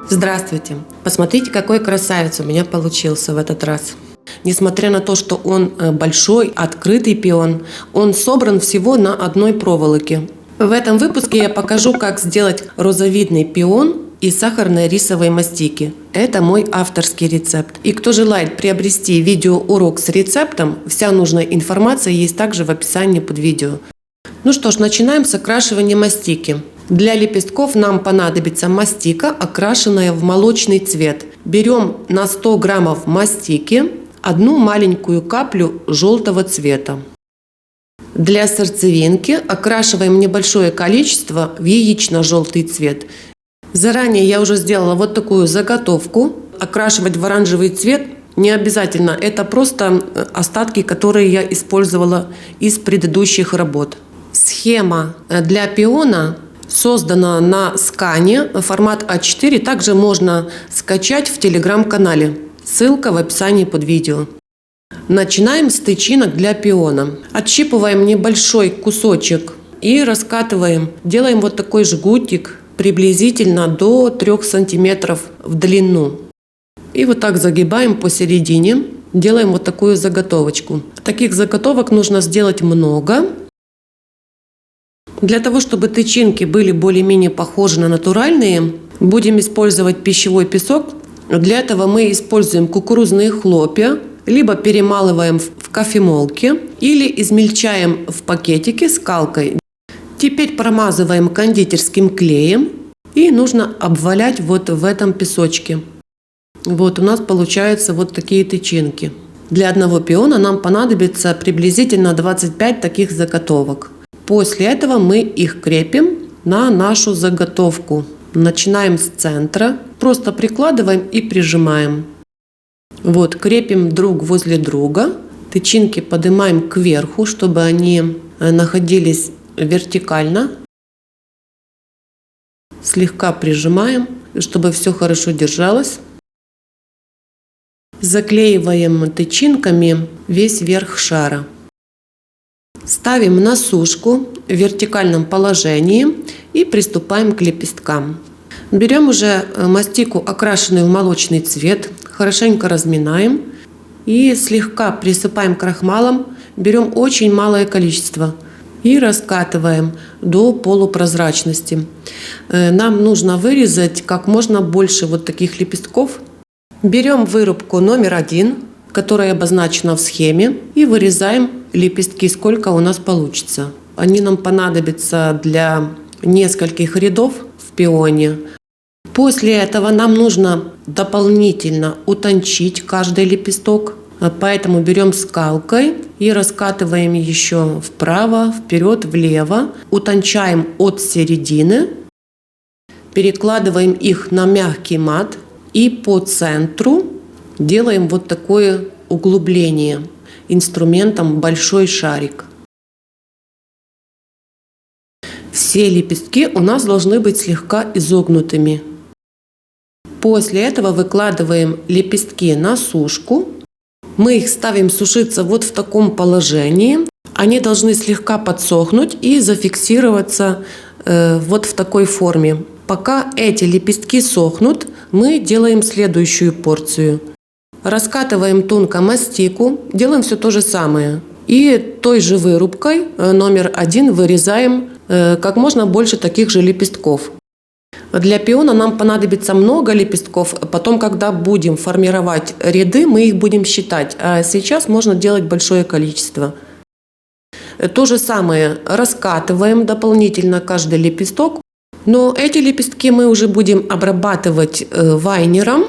Здравствуйте! Посмотрите, какой красавец у меня получился в этот раз. Несмотря на то, что он большой, открытый пион, он собран всего на одной проволоке. В этом выпуске я покажу, как сделать розовидный пион из сахарной рисовой мастики. Это мой авторский рецепт. И кто желает приобрести видеоурок с рецептом, вся нужная информация есть также в описании под видео. Ну что ж, начинаем с окрашивания мастики. Для лепестков нам понадобится мастика, окрашенная в молочный цвет. Берем на 100 граммов мастики одну маленькую каплю желтого цвета. Для сердцевинки окрашиваем небольшое количество в яично-желтый цвет. Заранее я уже сделала вот такую заготовку. Окрашивать в оранжевый цвет не обязательно. Это просто остатки, которые я использовала из предыдущих работ. Схема для пиона создана на скане, формат А4, также можно скачать в телеграм-канале. Ссылка в описании под видео. Начинаем с тычинок для пиона. Отщипываем небольшой кусочек и раскатываем. Делаем вот такой жгутик приблизительно до 3 сантиметров в длину. И вот так загибаем посередине. Делаем вот такую заготовочку. Таких заготовок нужно сделать много. Для того, чтобы тычинки были более-менее похожи на натуральные, будем использовать пищевой песок. Для этого мы используем кукурузные хлопья, либо перемалываем в кофемолке, или измельчаем в пакетике скалкой. Теперь промазываем кондитерским клеем и нужно обвалять вот в этом песочке. Вот у нас получаются вот такие тычинки. Для одного пиона нам понадобится приблизительно 25 таких заготовок. После этого мы их крепим на нашу заготовку. Начинаем с центра, просто прикладываем и прижимаем. Вот, крепим друг возле друга. Тычинки поднимаем кверху, чтобы они находились вертикально. Слегка прижимаем, чтобы все хорошо держалось. Заклеиваем тычинками весь верх шара. Ставим на сушку в вертикальном положении и приступаем к лепесткам. Берем уже мастику, окрашенную в молочный цвет, хорошенько разминаем и слегка присыпаем крахмалом. Берем очень малое количество и раскатываем до полупрозрачности. Нам нужно вырезать как можно больше вот таких лепестков. Берем вырубку номер 1, которая обозначена в схеме, и вырезаем лепестки, сколько у нас получится. Они нам понадобятся для нескольких рядов в пионе. После этого нам нужно дополнительно утончить каждый лепесток, поэтому берем скалкой и раскатываем еще вправо, вперед, влево, утончаем от середины, перекладываем их на мягкий мат и по центру делаем вот такое углубление инструментом большой шарик. Все лепестки у нас должны быть слегка изогнутыми. После этого выкладываем лепестки на сушку. Мы их ставим сушиться вот в таком положении. Они должны слегка подсохнуть и зафиксироваться вот в такой форме. Пока эти лепестки сохнут, мы делаем следующую порцию. Раскатываем тонко мастику, делаем все то же самое. И той же вырубкой номер 1 вырезаем как можно больше таких же лепестков. Для пиона нам понадобится много лепестков. Потом, когда будем формировать ряды, мы их будем считать. А сейчас можно делать большое количество. То же самое раскатываем дополнительно каждый лепесток. Но эти лепестки мы уже будем обрабатывать вайнером.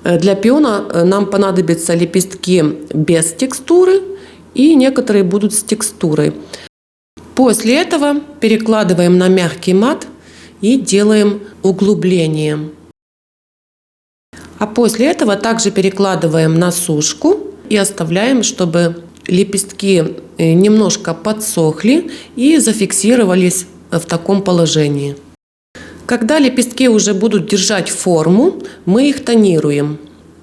Для пиона нам понадобятся лепестки без текстуры и некоторые будут с текстурой. После этого перекладываем на мягкий мат и делаем углубление. А после этого также перекладываем на сушку и оставляем, чтобы лепестки немножко подсохли и зафиксировались в таком положении. Когда лепестки уже будут держать форму, мы их тонируем.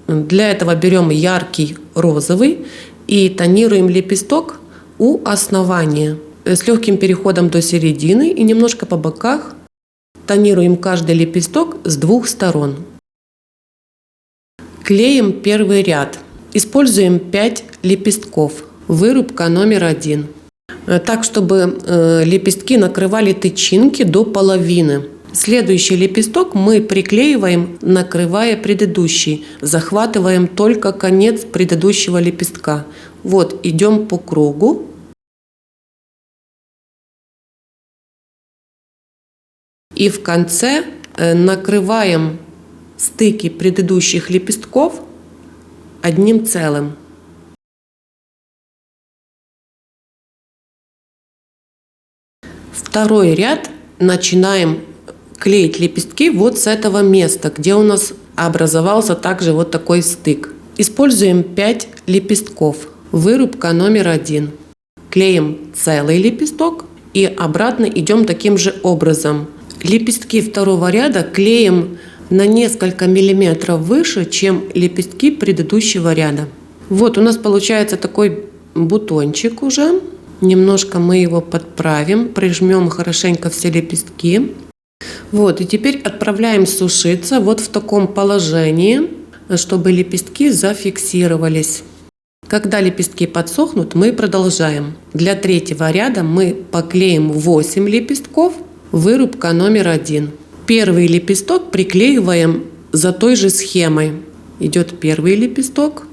Для этого берем яркий розовый и тонируем лепесток у основания с легким переходом до середины и немножко по боках. Тонируем каждый лепесток с двух сторон. Клеим первый ряд. Используем 5 лепестков. Вырубка номер 1. Так, чтобы лепестки накрывали тычинки до половины. Следующий лепесток мы приклеиваем, накрывая предыдущий. Захватываем только конец предыдущего лепестка. Вот, идем по кругу. И в конце накрываем стыки предыдущих лепестков одним целым. Второй ряд начинаем клеить лепестки вот с этого места, где у нас образовался также вот такой стык. Используем 5 лепестков. Вырубка номер 1. Клеим целый лепесток и обратно идем таким же образом. Лепестки второго ряда клеим на несколько миллиметров выше, чем лепестки предыдущего ряда. Вот у нас получается такой бутончик уже. Немножко мы его подправим, прижмем хорошенько все лепестки. Вот, и теперь отправляем сушиться вот в таком положении, чтобы лепестки зафиксировались. Когда лепестки подсохнут, мы продолжаем. Для третьего ряда мы поклеим 8 лепестков. Вырубка номер 1. Первый лепесток приклеиваем за той же схемой. Идет первый лепесток,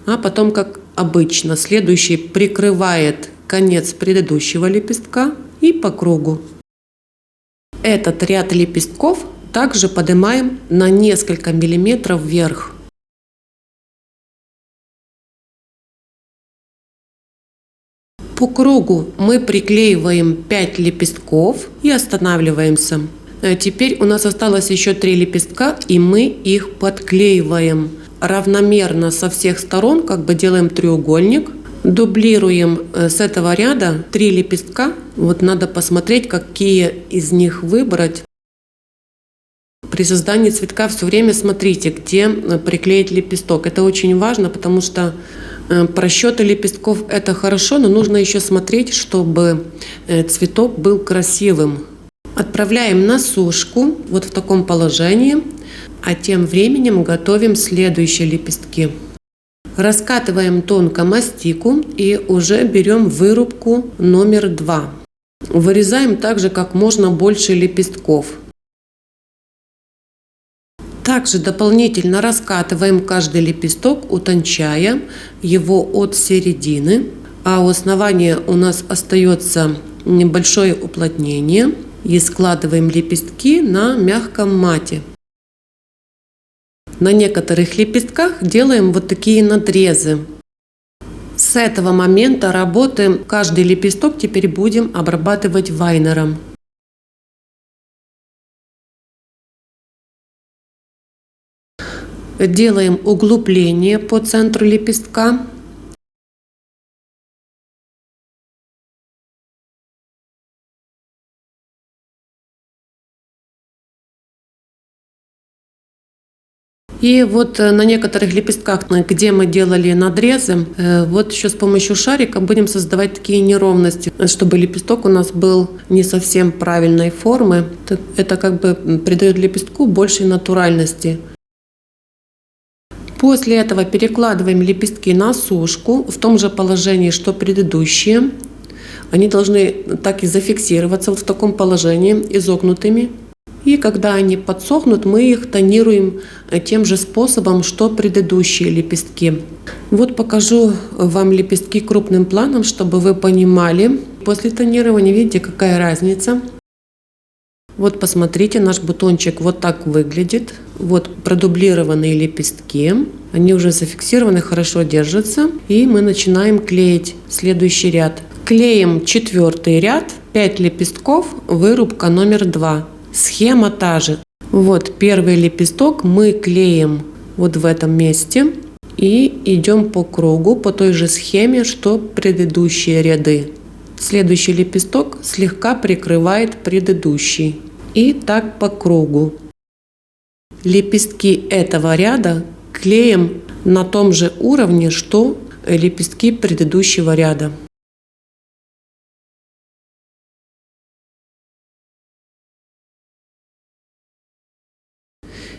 а потом, как обычно, следующий прикрывает конец предыдущего лепестка и по кругу. Этот ряд лепестков также поднимаем на несколько миллиметров вверх. По кругу мы приклеиваем 5 лепестков и останавливаемся. Теперь у нас осталось еще 3 лепестка, и мы их подклеиваем равномерно со всех сторон, как бы делаем треугольник. Дублируем с этого ряда 3 лепестка. Вот надо посмотреть, какие из них выбрать. При создании цветка все время смотрите, где приклеить лепесток. Это очень важно, потому что просчеты лепестков – это хорошо, но нужно еще смотреть, чтобы цветок был красивым. Отправляем на сушку вот в таком положении, а тем временем готовим следующие лепестки. Раскатываем тонко мастику и уже берем вырубку номер 2. Вырезаем также как можно больше лепестков. Также дополнительно раскатываем каждый лепесток, утончая его от середины. А у основания у нас остается небольшое уплотнение. И складываем лепестки на мягком мате. На некоторых лепестках делаем вот такие надрезы. С этого момента работы каждый лепесток теперь будем обрабатывать вайнером. Делаем углубление по центру лепестка. И вот на некоторых лепестках, где мы делали надрезы, вот еще с помощью шарика будем создавать такие неровности, чтобы лепесток у нас был не совсем правильной формы. Это как бы придает лепестку большей натуральности. После этого перекладываем лепестки на сушку в том же положении, что предыдущие. Они должны так и зафиксироваться вот в таком положении, изогнутыми. И когда они подсохнут, мы их тонируем тем же способом, что предыдущие лепестки. Вот покажу вам лепестки крупным планом, чтобы вы понимали. После тонирования видите, какая разница. Вот посмотрите, наш бутончик вот так выглядит. Вот продублированные лепестки. Они уже зафиксированы, хорошо держатся. И мы начинаем клеить следующий ряд. Клеим 4-й ряд, 5 лепестков, вырубка номер 2. Схема та же. Вот первый лепесток мы клеим вот в этом месте. И идем по кругу по той же схеме, что предыдущие ряды. Следующий лепесток слегка прикрывает предыдущий. И так по кругу. Лепестки этого ряда клеим на том же уровне, что лепестки предыдущего ряда.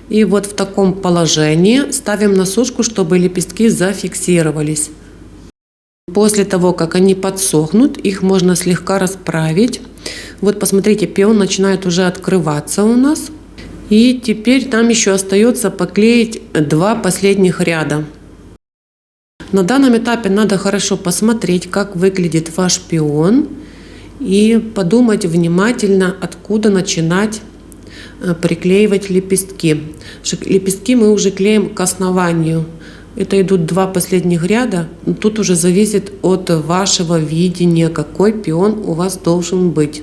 И вот в таком положении ставим на сушку, чтобы лепестки зафиксировались. После того, как они подсохнут, их можно слегка расправить. Вот посмотрите, пион начинает уже открываться у нас. И теперь нам еще остается поклеить 2 последних ряда. На данном этапе надо хорошо посмотреть, как выглядит ваш пион, и подумать внимательно, откуда начинать приклеивать лепестки. Лепестки мы уже клеим к основанию. Это идут 2 последних ряда. Тут уже зависит от вашего видения, какой пион у вас должен быть.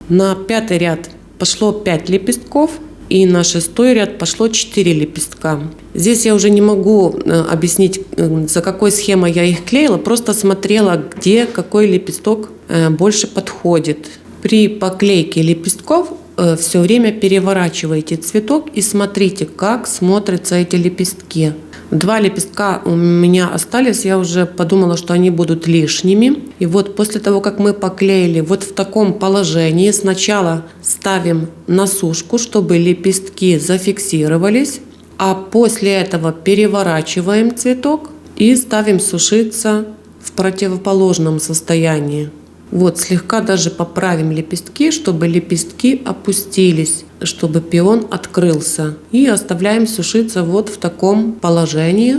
На 5-й ряд пошло 5 лепестков. И на 6-й ряд пошло 4 лепестка. Здесь я уже не могу объяснить, за какой схемой я их клеила, просто смотрела, где какой лепесток больше подходит. При поклейке лепестков все время переворачивайте цветок и смотрите, как смотрятся эти лепестки. 2 лепестка у меня остались, я уже подумала, что они будут лишними. И вот после того, как мы поклеили вот в таком положении, сначала ставим на сушку, чтобы лепестки зафиксировались, а после этого переворачиваем цветок и ставим сушиться в противоположном состоянии. Вот слегка даже поправим лепестки, чтобы лепестки опустились, чтобы пион открылся. И оставляем сушиться вот в таком положении,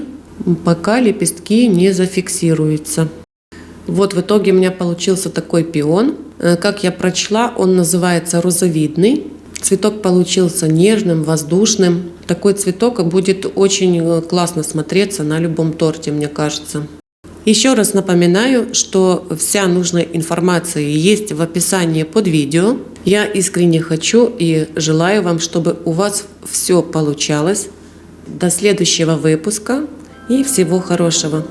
пока лепестки не зафиксируются. Вот в итоге у меня получился такой пион. Как я прочла, он называется розовидный. Цветок получился нежным, воздушным. Такой цветок будет очень классно смотреться на любом торте, мне кажется. Еще раз напоминаю, что вся нужная информация есть в описании под видео. Я искренне хочу и желаю вам, чтобы у вас все получалось. До следующего выпуска и всего хорошего.